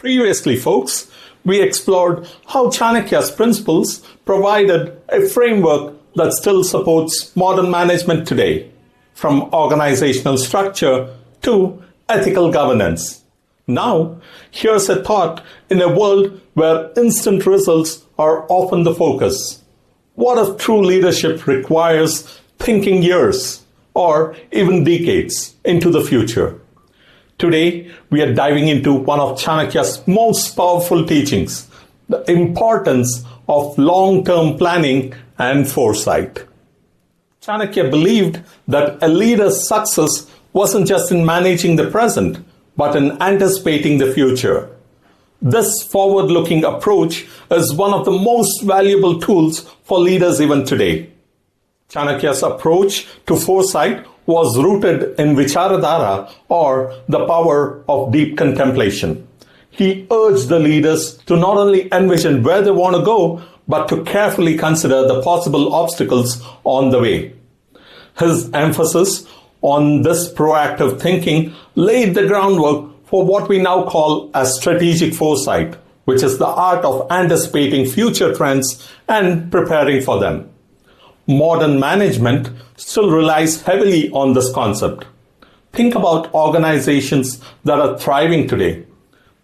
Previously, folks, we explored how Chanakya's principles provided a framework that still supports modern management today, from organizational structure to ethical governance. Now, here's a thought in a world where instant results are often the focus. What if true leadership requires thinking years or even decades into the future? Today, we are diving into one of Chanakya's most powerful teachings, the importance of long-term planning and foresight. Chanakya believed that a leader's success wasn't just in managing the present, but in anticipating the future. This forward-looking approach is one of the most valuable tools for leaders even today. Chanakya's approach to foresight was rooted in Vicharadhara, or the power of deep contemplation. He urged the leaders to not only envision where they want to go, but to carefully consider the possible obstacles on the way. His emphasis on this proactive thinking laid the groundwork for what we now call as strategic foresight, which is the art of anticipating future trends and preparing for them. Modern management still relies heavily on this concept. Think about organizations that are thriving today.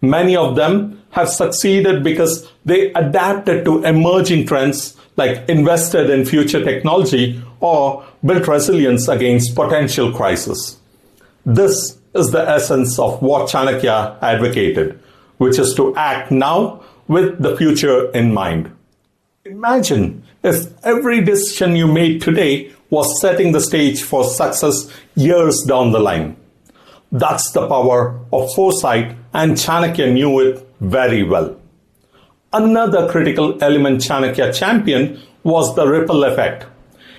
Many of them have succeeded because they adapted to emerging trends, like invested in future technology or built resilience against potential crisis. This is the essence of what Chanakya advocated, which is to act now with the future in mind. Imagine if every decision you made today was setting the stage for success years down the line. That's the power of foresight, and Chanakya knew it very well. Another critical element Chanakya championed was the ripple effect.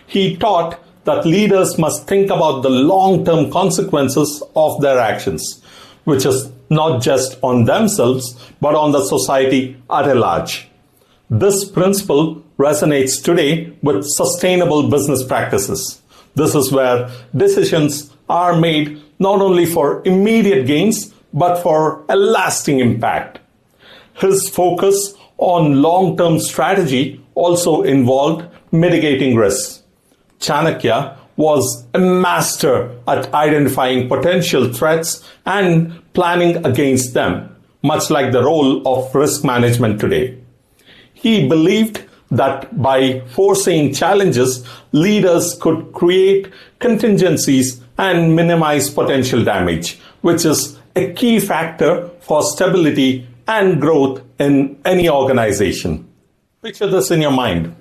He taught that leaders must think about the long-term consequences of their actions, which is not just on themselves, but on the society at large. This principle resonates today with sustainable business practices. This is where decisions are made not only for immediate gains, but for a lasting impact. His focus on long-term strategy also involved mitigating risks. Chanakya was a master at identifying potential threats and planning against them, much like the role of risk management today. He believed that by foreseeing challenges, leaders could create contingencies and minimize potential damage, which is a key factor for stability and growth in any organization. Picture this in your mind.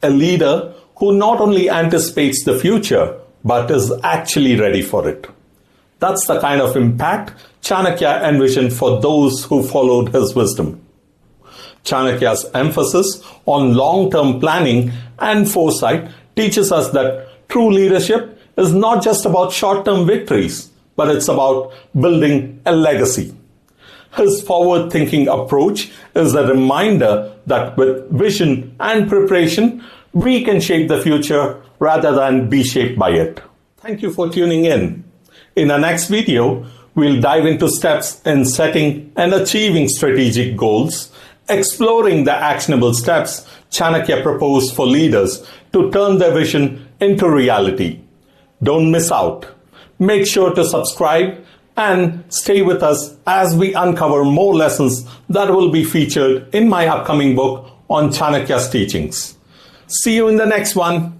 A leader who not only anticipates the future, but is actually ready for it. That's the kind of impact Chanakya envisioned for those who followed his wisdom. Chanakya's emphasis on long-term planning and foresight teaches us that true leadership is not just about short-term victories, but it's about building a legacy. His forward-thinking approach is a reminder that with vision and preparation, we can shape the future rather than be shaped by it. Thank you for tuning in. In our next video, we'll dive into steps in setting and achieving strategic goals, exploring the actionable steps Chanakya proposed for leaders to turn their vision into reality. Don't miss out. Make sure to subscribe and stay with us as we uncover more lessons that will be featured in my upcoming book on Chanakya's teachings. See you in the next one.